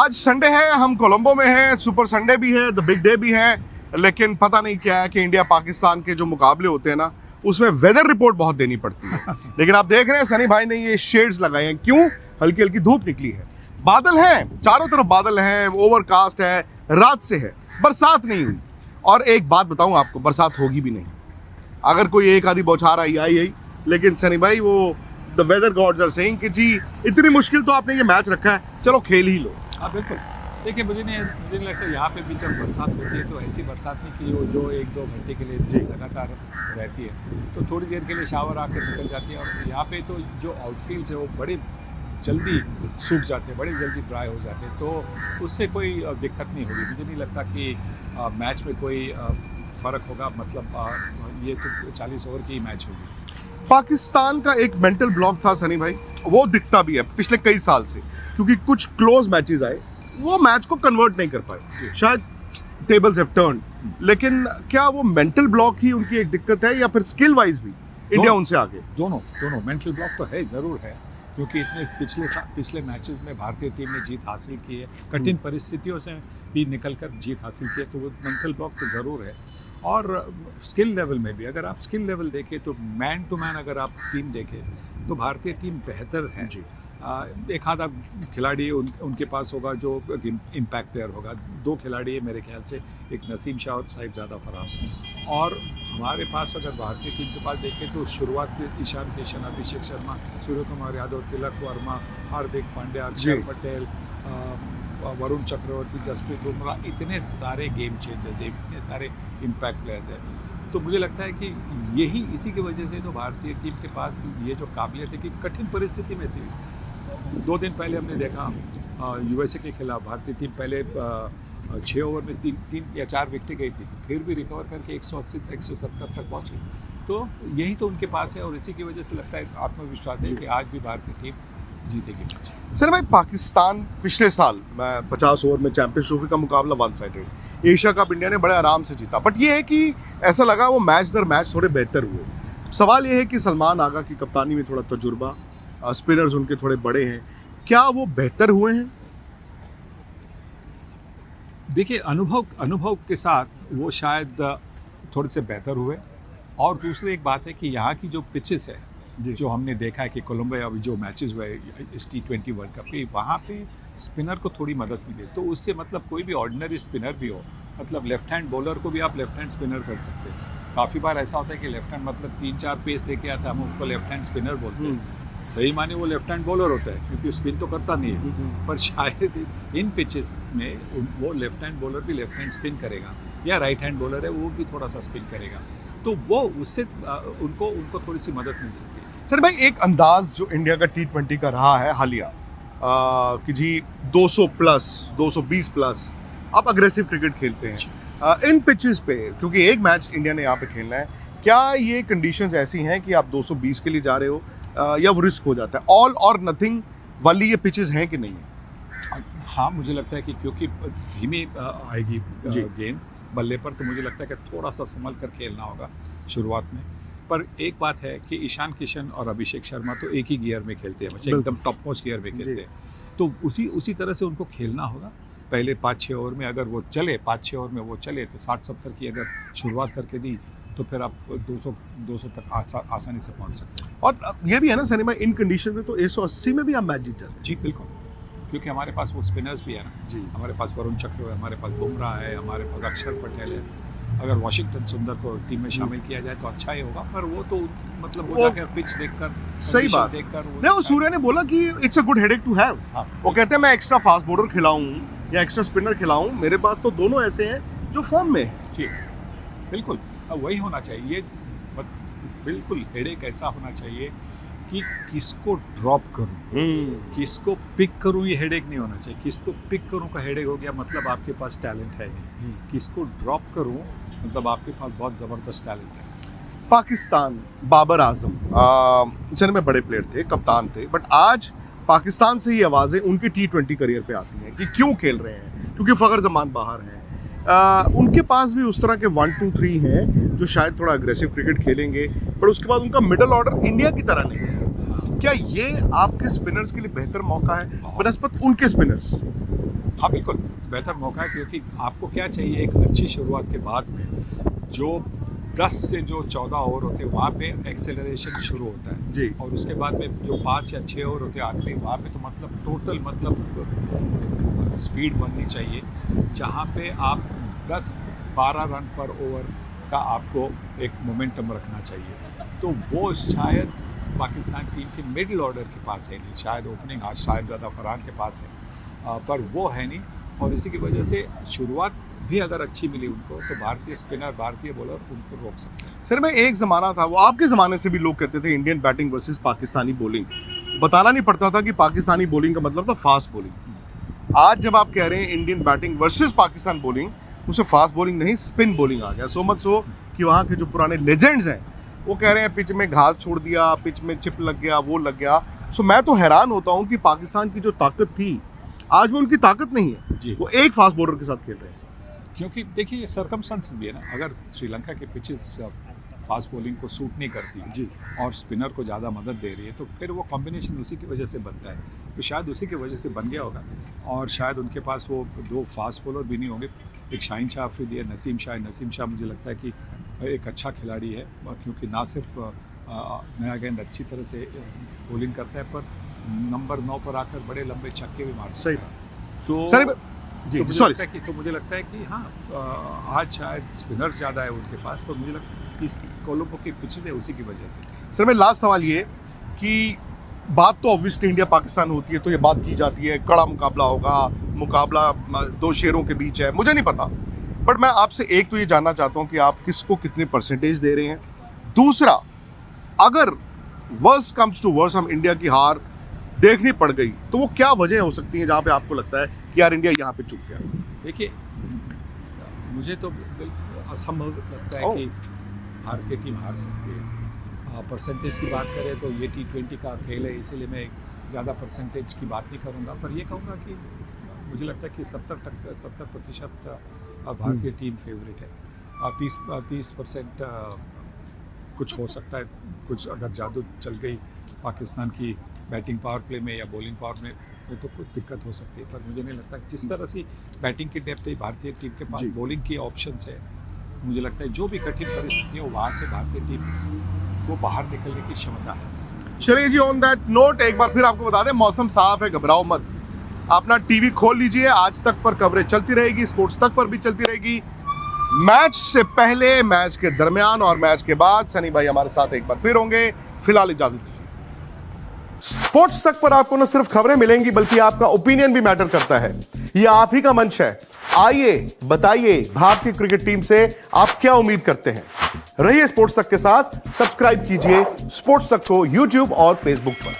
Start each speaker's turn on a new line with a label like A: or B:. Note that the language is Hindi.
A: आज संडे है, हम कोलंबो में हैं, सुपर संडे भी है, द बिग डे भी है, लेकिन पता नहीं क्या है कि इंडिया पाकिस्तान के जो मुकाबले होते हैं ना, उसमें वेदर रिपोर्ट बहुत देनी पड़ती है। लेकिन आप देख रहे हैं सनी भाई ने ये शेड्स लगाए हैं, क्यों? हल्की हल्की धूप निकली है, बादल हैं, चारों तरफ बादल हैं, ओवरकास्ट है, रात से है, बरसात नहीं हुई। और एक बात बताऊं आपको, बरसात होगी भी नहीं। अगर कोई एक आधी बौछार आई, लेकिन सनी भाई वो the weather gods are saying कि जी इतनी मुश्किल तो आपने ये मैच रखा है, चलो खेल ही लो।
B: हाँ बिल्कुल। देखिए मुझे नहीं लगता यहाँ पे भी जब बरसात होती है तो ऐसी बरसात नहीं कि वो जो 1-2 घंटे के लिए लगातार रहती है, तो थोड़ी देर के लिए शावर आकर निकल जाती है। और यहाँ पे तो जो आउटफील्ड्स है वो बड़े जल्दी सूख जाते हैं, बड़े जल्दी ड्राई हो जाते हैं, तो उससे कोई दिक्कत नहीं होगी। मुझे नहीं लगता कि मैच में कोई फ़र्क होगा। मतलब ये तो 40 ओवर की मैच होगी।
A: पाकिस्तान का एक मेंटल ब्लॉक था सनी भाई, वो दिखता भी है पिछले कई साल से, क्योंकि कुछ क्लोज मैचेस आए, वो मैच को कन्वर्ट नहीं कर पाए। शायद टेबल्स हैव टर्न, लेकिन क्या वो मेंटल ब्लॉक ही उनकी एक दिक्कत है, या फिर स्किल वाइज भी इंडिया उनसे आगे?
B: दोनों मेंटल ब्लॉक तो है, ज़रूर है, क्योंकि इतने पिछले मैचेस में भारतीय टीम ने जीत हासिल की है, कठिन परिस्थितियों से भी निकलकर जीत हासिल की है, तो वो मेंटल ब्लॉक तो ज़रूर है। और स्किल लेवल में भी अगर आप स्किल लेवल देखें तो मैन टू मैन अगर आप टीम देखें तो भारतीय टीम बेहतर है जी। एक आधा खिलाड़ी उनके पास होगा जो इम्पैक्ट प्लेयर होगा, 2 खिलाड़ी है मेरे ख्याल से, एक नसीम शाह और साहिबजादा फराम। और हमारे पास अगर भारतीय टीम के पास देखें तो शुरुआत में ईशान किशन, अभिषेक शर्मा, सूर्य कुमार यादव, तिलक वर्मा, हार्दिक पांड्या, अक्षर पटेल, वरुण चक्रवर्ती, जसप्रीत बुमराह, इतने सारे गेम चेंजर्स हैं, इतने सारे इम्पैक्ट प्लेयर्स हैं। तो मुझे लगता है कि इसी की वजह से तो भारतीय टीम के पास ये जो काबिलियत है कि कठिन परिस्थिति में से 2 दिन पहले हमने देखा यूएसए के खिलाफ भारतीय टीम पहले 6 ओवर में 3 या 4 विकेटें गई थी, फिर भी रिकवर करके 180-170 तक पहुँची। तो यही तो उनके पास है, और इसी की वजह से लगता है आत्मविश्वास है कि आज भी भारतीय टीम जीतेगी मैच।
A: सर भाई, पाकिस्तान पिछले साल 50 ओवर में चैंपियंस ट्रॉफी का मुकाबला 1 साइडेड, एशिया कप इंडिया ने बड़े आराम से जीता, बट ये है कि ऐसा लगा वो मैच दर मैच थोड़े बेहतर हुए। सवाल ये है कि सलमान आगा की कप्तानी में थोड़ा तजुर्बा, स्पिनर्स उनके थोड़े बड़े हैं, क्या वो बेहतर हुए हैं?
B: देखिए अनुभव के साथ वो शायद थोड़े से बेहतर हुए। और दूसरी एक बात है कि यहाँ की जो पिचेस है, जो हमने देखा है कि कोलंबो अभी जो मैचेस हुए इस T20 वर्ल्ड कप पे, वहाँ पे स्पिनर को थोड़ी मदद मिले, तो उससे मतलब कोई भी ऑर्डिनरी स्पिनर भी हो, मतलब लेफ्ट हैंड बॉलर को भी आप लेफ्ट हैंड स्पिनर कर सकते हैं। काफ़ी बार ऐसा होता है कि लेफ्ट हैंड मतलब 3-4 पेस लेके आता है, हम उसको लेफ्ट हैंड स्पिनर बोलते हैं। सही माने वो लेफ्ट हैंड बॉलर होता है, क्योंकि स्पिन तो करता नहीं है, पर शायद इन पिचेस में वो लेफ्ट हैंड बॉलर भी लेफ्ट हैंड स्पिन करेगा, या राइट हैंड बॉलर है वो भी थोड़ा सा स्पिन करेगा, तो वो उससे उनको थोड़ी सी मदद मिल सकती है।
A: सर भाई, एक अंदाज जो इंडिया का T20 का रहा है हालिया कि जी 200 प्लस 220 प्लस आप अग्रेसिव क्रिकेट खेलते हैं इन पिचेस पे, क्योंकि एक मैच इंडिया ने यहाँ पे खेलना है, क्या ये कंडीशंस ऐसी हैं कि आप 220 के लिए जा रहे हो, या वो रिस्क हो जाता है? ऑल और नथिंग वाली ये पिचेस हैं कि नहीं है?
B: हाँ, मुझे लगता है कि क्योंकि धीमी आएगी गेंद बल्ले पर, तो मुझे लगता है कि थोड़ा सा संभल कर खेलना होगा शुरुआत में। पर एक बात है कि ईशान किशन और अभिषेक शर्मा तो एक ही गियर में खेलते हैं, एकदम टॉप मोस्ट गियर में खेलते हैं, तो उसी तरह से उनको खेलना होगा। पहले 5-6 ओवर में अगर वो चले, 5-6 ओवर में वो चले, तो 60-70 की अगर शुरुआत करके दी तो फिर आप 200 तक आसानी से पहुंच सकते हैं।
A: और ये भी है ना सनी भाई, इन कंडीशन में तो 180 में भी हम मैच जीत जाते हैं।
B: जी बिल्कुल, क्योंकि हमारे पास वो स्पिनर्स भी है ना जी, हमारे पास वरुण चक्र है, हमारे पास बुमराह है, हमारे पास अक्षर पटेल है। अगर वाशिंगटन सुंदर को टीम में शामिल किया जाए तो अच्छा ही होगा, पर वो तो मतलब वो जाकर पिच देखकर,
A: सही बात देखकर नहीं, सूर्य ने बोला कि it's a good headache to have. वो कहते हैं मैं एक्स्ट्रा फास्ट बॉलर खिलाऊं या एक्स्ट्रा स्पिनर खिलाऊं, मेरे पास तो दोनों ऐसे हैं जो फॉर्म में है।
B: जी बिल्कुल, वही होना चाहिए। बिल्कुल हेडेक ऐसा होना चाहिए कि किसको ड्रॉप करूं, किसको पिक करूं, ये हेडेक नहीं होना चाहिए। किसको पिक करूं का हेडेक हो गया, मतलब आपके पास टैलेंट है नहीं। किसको ड्रॉप करूं मतलब आपके पास बहुत ज़बरदस्त टैलेंट है।
A: पाकिस्तान, बाबर आजम चल में बड़े प्लेयर थे, कप्तान थे, बट आज पाकिस्तान से ही आवाज़ें उनके T20 करियर पे आती हैं कि क्यों खेल रहे हैं, क्योंकि फ़खर जमान बाहर हैं। उनके पास भी उस तरह के 1-2-3 हैं जो शायद थोड़ा अग्रेसिव क्रिकेट खेलेंगे, पर उसके बाद उनका मिडल ऑर्डर इंडिया की तरह नहीं है। क्या ये आपके स्पिनर्स के लिए बेहतर मौका है बनस्पत उनके स्पिनर्स?
B: हाँ बिल्कुल बेहतर मौका है, क्योंकि आपको क्या चाहिए, एक अच्छी शुरुआत के बाद में जो 10 से जो 14 ओवर होते हैं वहाँ पे एक्सेलरेशन शुरू होता है
A: जी।
B: और उसके बाद में जो 5 या 6 ओवर होते हैं आखिरी, वहाँ पे तो मतलब टोटल मतलब स्पीड बननी चाहिए, जहाँ पे आप 10-12 रन पर ओवर का आपको एक मोमेंटम रखना चाहिए। तो वो शायद पाकिस्तान टीम के मिडिल ऑर्डर के पास है नहीं, शायद ओपनिंग आज शायद ज़्यादा फरहान के पास है, पर वो है नहीं। और इसी की वजह से शुरुआत भी अगर अच्छी मिली उनको तो भारतीय स्पिनर, भारतीय बॉलर उनको रोक सकते हैं।
A: सर मैं एक ज़माना था, वो आपके ज़माने से भी लोग कहते थे Indian batting versus Pakistani bowling, बताना नहीं पड़ता था कि पाकिस्तानी बॉलिंग का मतलब था फास्ट बॉलिंग। आज जब आप कह रहे हैं Indian batting versus Pakistan bowling, उसे फास्ट बॉलिंग नहीं स्पिन बॉलिंग आ गया। सो मच सो कि वहाँ के जो पुराने लेजेंड्स हैं वो कह रहे हैं पिच में घास छोड़ दिया, पिच में चिप लग गया, वो लग गया। सो मैं तो हैरान होता हूँ कि पाकिस्तान की जो ताकत थी आज वो उनकी ताकत नहीं है,
B: जी।
A: वो एक फास्ट बॉलर के साथ खेल रहे हैं।
B: क्योंकि देखिए ये सर्कमस्टेंसेस भी है ना, अगर श्रीलंका के पिचेस फास्ट बॉलिंग को सूट नहीं करती है
A: जी।
B: और स्पिनर को ज़्यादा मदद दे रही है, तो फिर वो कॉम्बिनेशन उसी की वजह से बनता है। तो शायद उसी की वजह से बन गया होगा और शायद उनके पास वो 2 फास्ट बॉलर भी नहीं होंगे। एक शाहीन शाह अफरीदी है, नसीम शाह मुझे लगता है कि एक अच्छा खिलाड़ी है, क्योंकि ना सिर्फ नया गेंद अच्छी तरह से बॉलिंग करता है, पर नंबर 9 पर आकर बड़े लंबे छक्के भी मार सकता
A: सही
B: है।
A: बात।
B: तो
A: सर जी, सॉरी।
B: तो मुझे लगता है कि हाँ आज शायद स्पिनर ज़्यादा है उनके पास, पर मुझे लगता है इस कोलंबो के पिच है उसी की वजह से।
A: सर मैं लास्ट सवाल ये कि बात तो ऑब्वियसली इंडिया पाकिस्तान होती है तो ये बात की जाती है कड़ा मुकाबला होगा, मुकाबला 2 शेरों के बीच है, मुझे नहीं पता, बट मैं आपसे एक तो ये जानना चाहता हूँ कि आप किसको कितने परसेंटेज दे रहे हैं। दूसरा, अगर वर्स्ट कम्स टू वर्स्ट हम इंडिया की हार देखनी पड़ गई तो वो क्या वजह हो सकती है जहाँ पे आपको लगता है कि यार इंडिया यहाँ पे चुक गया?
B: देखिए मुझे तो असंभव लगता है कि भारतीय टीम हार सकती है। परसेंटेज की बात करें तो ये T20 का खेल है, इसीलिए मैं ज़्यादा परसेंटेज की बात नहीं करूँगा, पर ये कहूँगा कि मुझे लगता है कि 70% भारतीय टीम फेवरेट है। 30% कुछ हो सकता है, कुछ अगर जादू चल गई पाकिस्तान की बैटिंग पावर प्ले में या बॉलिंग पावर में तो कुछ दिक्कत हो सकती है, पर मुझे नहीं लगता जिस तरह से बैटिंग की डेप्थ है भारतीय टीम के पास, बॉलिंग की ऑप्शंस है, मुझे लगता है जो भी कठिन परिस्थिति हो वहाँ से भारतीय टीम को बाहर निकलने की क्षमता है।
A: चलिए जी, ऑन दैट नोट एक बार फिर आपको बता दें मौसम साफ है, घबराओ मत, अपना टीवी खोल लीजिए, आज तक पर कवरेज चलती रहेगी, स्पोर्ट्स तक पर भी चलती रहेगी। मैच से पहले, मैच के दरमियान और मैच के बाद सनी भाई हमारे साथ एक बार फिर होंगे। फिलहाल इजाजत दीजिए। स्पोर्ट्स तक पर आपको न सिर्फ खबरें मिलेंगी बल्कि आपका ओपिनियन भी मैटर करता है, यह आप ही का मंच है। आइए बताइए भारतीय क्रिकेट टीम से आप क्या उम्मीद करते हैं। रहिए स्पोर्ट्स तक के साथ, सब्सक्राइब कीजिए स्पोर्ट्स तक को यूट्यूब और फेसबुक पर।